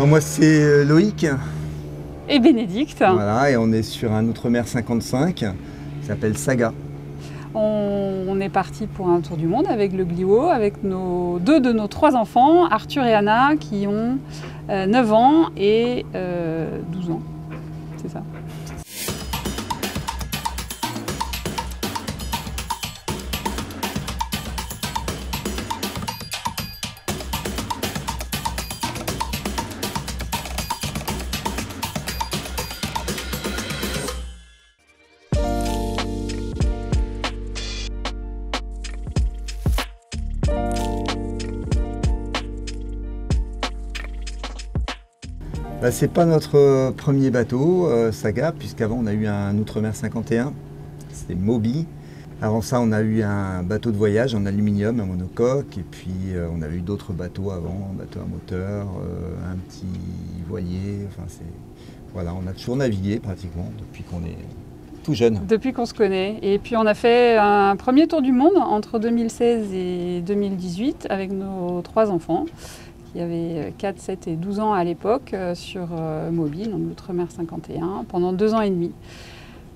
Alors moi c'est Loïc. Et Bénédicte. Voilà, et on est sur un Outremer 55 qui s'appelle Saga. On est parti pour un tour du monde avec le Gliwo, avec deux de nos 3 enfants, Arthur et Anna, qui ont 9 ans et 12 ans. C'est ça. C'est pas notre premier bateau, Saga, puisqu'avant on a eu un Outremer 51, c'était Moby. Avant ça on a eu un bateau de voyage en aluminium, un monocoque, et puis on a eu d'autres bateaux avant, un bateau à moteur, un petit voilier, enfin voilà, on a toujours navigué pratiquement depuis qu'on est tout jeune. Depuis qu'on se connaît. Et puis on a fait un premier tour du monde entre 2016 et 2018 avec nos 3 enfants. Il y avait 4, 7 et 12 ans à l'époque sur Moby, donc l'Outremer 51, pendant 2 ans et demi.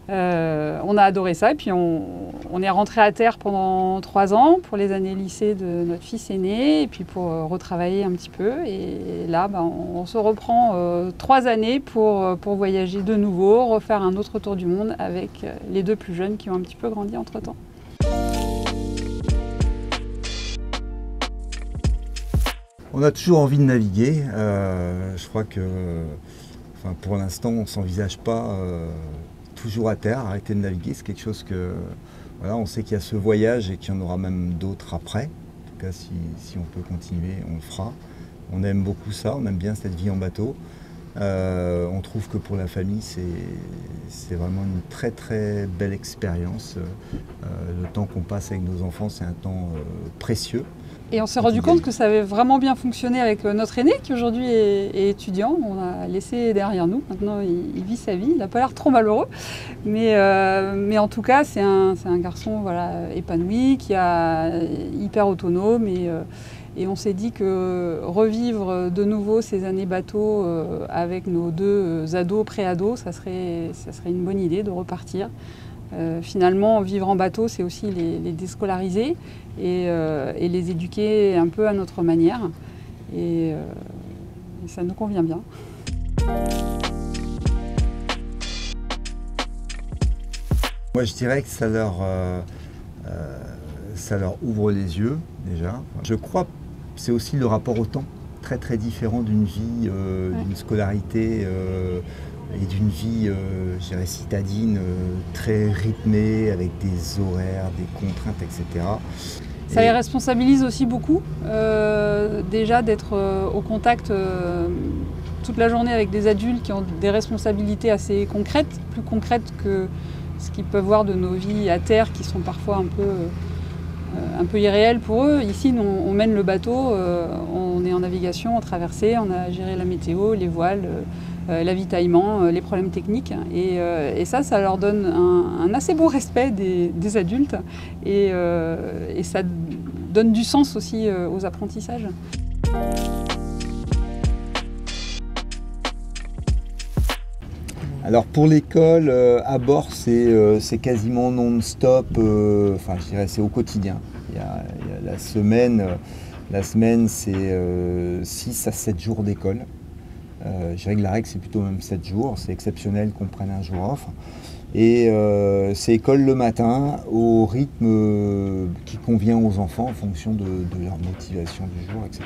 On a adoré ça et puis on est rentré à terre pendant 3 ans pour les années lycée de notre fils aîné et puis pour retravailler un petit peu. Et là, on se reprend 3 années pour voyager de nouveau, refaire un autre tour du monde avec les 2 plus jeunes qui ont un petit peu grandi entre-temps. On a toujours envie de naviguer. Je crois que pour l'instant, on ne s'envisage pas toujours à terre, arrêter de naviguer. C'est quelque chose que, voilà, on sait qu'il y a ce voyage et qu'il y en aura même d'autres après. En tout cas, si on peut continuer, on le fera. On aime beaucoup ça, on aime bien cette vie en bateau. On trouve que pour la famille, c'est vraiment une très très belle expérience. Le temps qu'on passe avec nos enfants, c'est un temps précieux. Et on s'est rendu compte que ça avait vraiment bien fonctionné avec notre aîné qui aujourd'hui est étudiant. On l'a laissé derrière nous. Maintenant, il vit sa vie. Il n'a pas l'air trop malheureux. Mais en tout cas, c'est un garçon voilà, épanoui, qui est hyper autonome. Et on s'est dit que revivre de nouveau ces années bateau avec nos 2 ados, pré-ados, ça serait une bonne idée de repartir. Finalement, vivre en bateau, c'est aussi les déscolariser et les éduquer un peu à notre manière. Et ça nous convient bien. Moi, je dirais que ça leur ouvre les yeux, déjà. Je crois que c'est aussi le rapport au temps, très très différent d'une vie, d'une scolarité et d'une vie, je dirais, citadine, très rythmée, avec des horaires, des contraintes, etc. Ça les responsabilise aussi beaucoup, déjà d'être au contact toute la journée avec des adultes qui ont des responsabilités assez concrètes, plus concrètes que ce qu'ils peuvent voir de nos vies à terre, qui sont parfois un peu irréelles pour eux. Ici, on mène le bateau, on est en navigation, en traversée, on a géré la météo, les voiles, l'avitaillement, les problèmes techniques. Et ça leur donne un assez bon respect des adultes et ça donne du sens aussi aux apprentissages. Alors pour l'école, à bord, c'est quasiment non-stop, je dirais c'est au quotidien. Il y a la semaine c'est 6 à 7 jours d'école. Je dirais que la règle c'est plutôt même 7 jours, c'est exceptionnel qu'on prenne un jour off. Et c'est école le matin au rythme qui convient aux enfants en fonction de leur motivation du jour, etc.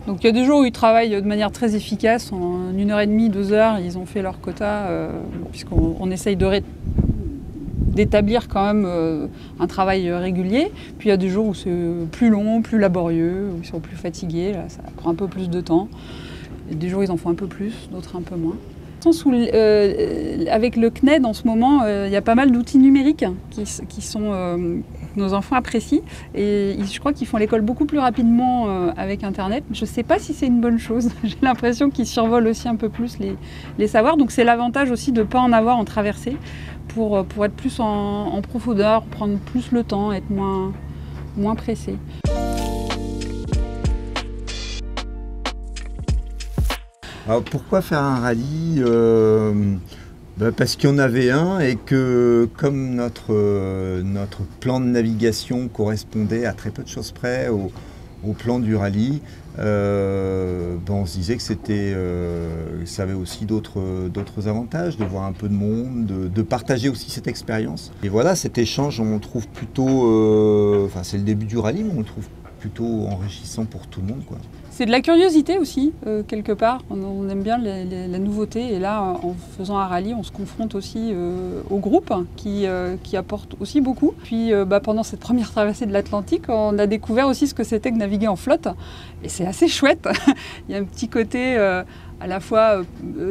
Donc il y a des jours où ils travaillent de manière très efficace, en 1h30, 2 heures, ils ont fait leur quota, puisqu'on essaye d'établir quand même un travail régulier. Puis il y a des jours où c'est plus long, plus laborieux, où ils sont plus fatigués, là, ça prend un peu plus de temps. Il y a des jours où ils en font un peu plus, d'autres un peu moins. Avec le CNED en ce moment, il y a pas mal d'outils numériques qui sont nos enfants apprécient et je crois qu'ils font l'école beaucoup plus rapidement avec Internet. Je ne sais pas si c'est une bonne chose. J'ai l'impression qu'ils survolent aussi un peu plus les savoirs. Donc c'est l'avantage aussi de ne pas en avoir en traversée pour être plus en profondeur, prendre plus le temps, être moins pressé. Alors pourquoi faire un rallye? Parce qu'il y en avait un et que comme notre plan de navigation correspondait à très peu de choses près au plan du rallye, on se disait que ça avait aussi d'autres avantages, de voir un peu de monde, de partager aussi cette expérience. Et voilà, cet échange, on le trouve plutôt, c'est le début du rallye, mais on le trouve plutôt enrichissant pour tout le monde, quoi. C'est de la curiosité aussi, quelque part. On aime bien la nouveauté. Et là, en faisant un rallye, on se confronte aussi au groupe qui apporte aussi beaucoup. Puis pendant cette première traversée de l'Atlantique, on a découvert aussi ce que c'était que naviguer en flotte. Et c'est assez chouette. Il y a un petit côté à la fois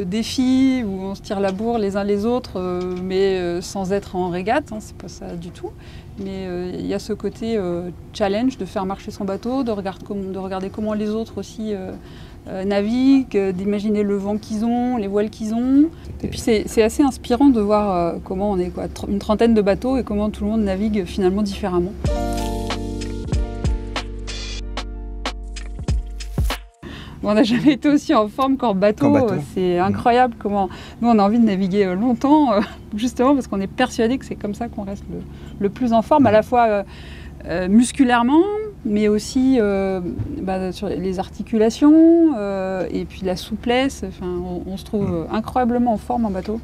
défi, où on se tire la bourre les uns les autres, mais sans être en régate, hein, c'est pas ça du tout. Mais il y a ce côté challenge de faire marcher son bateau, de regarder comment les autres aussi naviguent, d'imaginer le vent qu'ils ont, les voiles qu'ils ont. Et puis c'est assez inspirant de voir comment on est une trentaine de bateaux et comment tout le monde navigue finalement différemment. On n'a jamais été aussi en forme qu'en bateau. C'est incroyable comment nous on a envie de naviguer longtemps, justement parce qu'on est persuadé que c'est comme ça qu'on reste le plus en forme, à la fois musculairement, mais aussi sur les articulations et puis la souplesse. Enfin, on se trouve incroyablement en forme en bateau.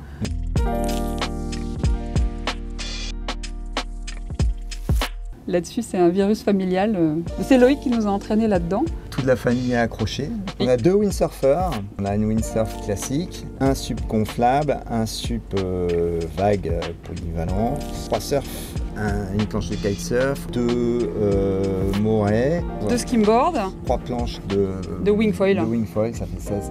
Là-dessus, c'est un virus familial. C'est Loïc qui nous a entraînés là-dedans. Toute la famille est accrochée. On a 2 windsurfers. On a une windsurf classique, un sup gonflable, un sup vague polyvalent, 3 surfs, une planche de kitesurf, 2 morets, 2 skimboards, 3 planches de wingfoil. De wingfoil, ça fait 16.